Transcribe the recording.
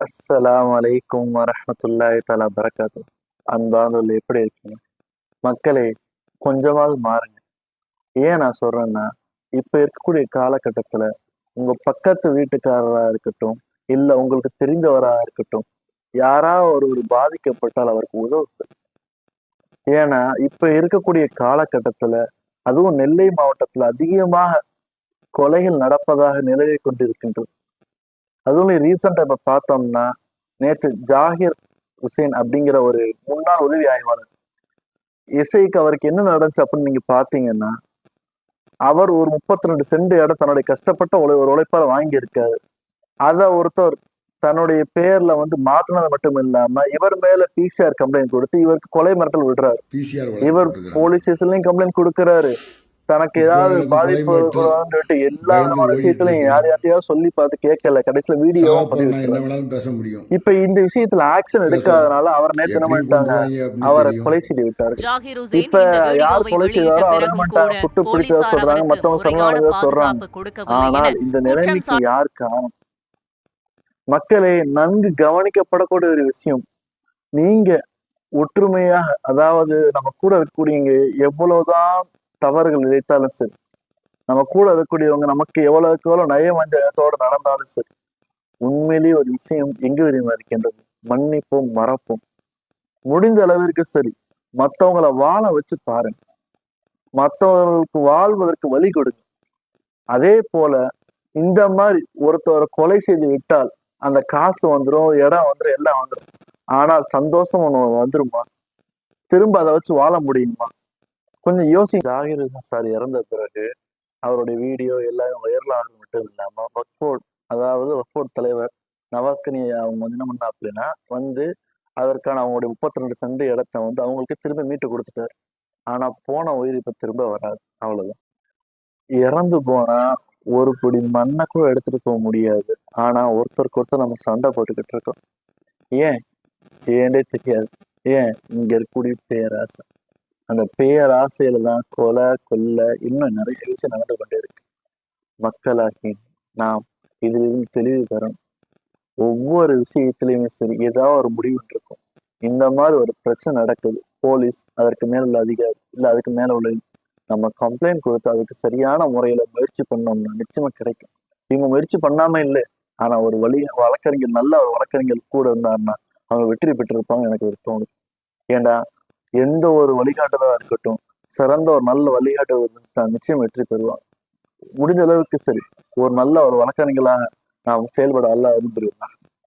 அஸ்ஸலாமு அலைக்கும் வரஹ்மத்துல்லாஹி தஆலா பரக்காத்து. அன்பானவர்களே, எப்படி இருக்கீங்க மக்களே? கொஞ்சமாவது மாறுங்க. ஏன் நான் சொல்றேன்னா, இப்ப இருக்கக்கூடிய காலகட்டத்துல உங்க பக்கத்து வீட்டுக்காரரா இருக்கட்டும், இல்ல உங்களுக்கு தெரிந்தவரா இருக்கட்டும், யாராவது ஒரு பாதிக்கப்பட்டால் அவருக்கு உதவுங்க. ஏன்னா இப்ப இருக்கக்கூடிய காலகட்டத்துல, அதுவும் நெல்லை மாவட்டத்துல அதிகமாக கொலைகள் நடப்பதாக நிலவிக் கொண்டிருக்கின்றது. அதுவும் ரீசெண்டா இப்ப பார்த்தோம்னா, நேற்று ஜாகிர் ஹுசேன் அப்படிங்கிற ஒரு முன்னாள் உதவி ஆய்வாளர் இசைக்கு அவருக்கு என்ன நடந்துச்சு அப்படின்னு நீங்க பாத்தீங்கன்னா, அவர் ஒரு 32 சென்ட் இடம் தன்னுடைய கஷ்டப்பட்ட ஒரு உழைப்பால வாங்கி இருக்காரு. அத ஒருத்தர் தன்னுடைய பேர்ல வந்து மாத்தினது மட்டும் இல்லாம இவர் மேல பிசிஆர் கம்ப்ளைண்ட் கொடுத்து இவருக்கு கொலை மிரட்டல் விடுறாரு. பிசிஆர் வழக்கு இவர் போட்டுக்கிறாங்க. போலீஸ் ஸ்டேஷன்லயும் கம்ப்ளைண்ட் கொடுக்கிறாரு. தனக்கு இப்போ ஏதாவது எனக்கு கொலை பாதிப்பு மிரட்டல் சொல்லிட்டு எல்லா பயந்து விதமான ஓடிட்டு விஷயத்திலையும் இருக்கேன். யார்கிட்டயாவது சொல்லி பார்த்து கேட்கல. கடைசியில சாக வீடியோவும் போறேன், நான் என்ன பதிவிட்டுறாரு. வேணாலும் பேச முடியும். இப்ப இந்த விஷயத்துல ஆக்ஷன் பேச எடுக்காதனால அவர் நேத்து என்ன எப்படி பண்ணிட்டாங்க, கொன்றுவாங்க அப்படின்னு அவரை தெரியும். கொலை செய்து விட்டார்கள். ஜாகிர் ஹுசேன் இப்ப இந்த யார் வீடியோவை கொலை வெளியிட்ட செய்தாரோ அவர் என்ன பிறகும் பண்ணிட்டாங்க, கூட சுட்டு பிடித்ததா போலீசார் சொல்றாங்க, அவருக்கு மத்தவங்க முறையான சொன்னானதா சொல்றாங்க. பாதுகாப்பு கொடுக்கவில்லை என ஆனால் இந்த குற்றம் நிலைமைக்கு யார் காரணம்? மக்களே, நன்கு கவனிக்கப்படக்கூடிய ஒரு விஷயம். நீங்க ஒற்றுமையாக, அதாவது நம்ம கூட இருக்கக்கூடியவங்க எவ்வளவுதான் தவறுகள் இழைத்தாலும் சரி, நம்ம கூட இருக்கக்கூடியவங்க நமக்கு எவ்வளவுக்கு எவ்வளவு நயவஞ்சகத்தோடு நடந்தாலும் சரி, உண்மையிலேயே ஒரு விஷயம் எங்க தெரியுமா இருக்கின்றது? மன்னிப்போம், மறப்போம். முடிந்த அளவிற்கு சரி, மத்தவங்களை வாழ வச்சு பாருங்க. மற்றவர்களுக்கு வாழ்வதற்கு வழி கொடுங்க. அதே போல இந்த மாதிரி ஒருத்தவரை கொலை செய்து விட்டால் அந்த காசு வந்துடும், இடம் வந்துடும், எல்லாம் வந்துடும். ஆனால் சந்தோஷம் ஒண்ணு வந்துருமா? திரும்ப அதை வச்சு வாழ முடியுமா? கொஞ்சம் ஜாகிர் சார் இறந்த பிறகு அவருடைய வீடியோ எல்லாம் வைரல் ஆக மட்டும் இல்லாம வக்ஃபோர்ட் தலைவர் நவாஸ்கனி அவங்க வந்து என்ன பண்ணா அப்படின்னா வந்து அதற்கான அவங்களுடைய 32 சென்ட் இடத்த வந்து அவங்களுக்கு திரும்ப மீட்டு கொடுத்துட்டாரு. ஆனா போன உயிர் இப்ப திரும்ப வராது. அவ்வளவுதான். இறந்து போனா ஒரு பிடி மண்ணை கூட எடுத்துட்டு போக முடியாது. ஆனா ஒருத்தருக்கு ஒருத்தர் நம்ம சண்டை போட்டுக்கிட்டு இருக்கோம். ஏன்? ஏன்னே தெரியாது. ஏன்? இங்க இருக்கக்கூடிய பேராசை. அந்த பேராசையில தான் கொலை, கொள்ளை, இன்னும் நிறைய விஷயம் நடந்து கொண்டே இருக்கு. மக்களாகி நாம் இதிலிருந்து தெளிவு பெறணும். ஒவ்வொரு விஷயத்திலையுமே சரி, ஏதாவது ஒரு முடிவு இருக்கும். இந்த மாதிரி ஒரு பிரச்சனை நடக்குது, போலீஸ் அதற்கு மேல உள்ள அதிகாரி இல்ல அதுக்கு மேல உள்ள நம்ம கம்ப்ளைண்ட் கொடுத்து அதுக்கு சரியான முறையில முயற்சி பண்ணோம்னா நிச்சயமா கிடைக்கும். இவங்க முயற்சி பண்ணாம இல்லை. ஆனா ஒரு வழக்கறிஞர், நல்ல ஒரு வழக்கறிஞர் கூட இருந்தாருன்னா அவங்க வெற்றி பெற்றிருப்பாங்க எனக்கு ஒரு தோணுது. ஏண்டா, எந்த ஒரு வழிகாட்டுதலா இருக்கட்டும், சிறந்த ஒரு நல்ல வழிகாட்டுதல் இருந்துச்சுன்னா நிச்சயம் வெற்றி பெறுவாங்க. முடிஞ்ச அளவுக்கு சரி, ஒரு நல்ல ஒரு வழக்கறிஞர்களாக நாம் செயல்பட அல்ல விரும்புகிறோம்.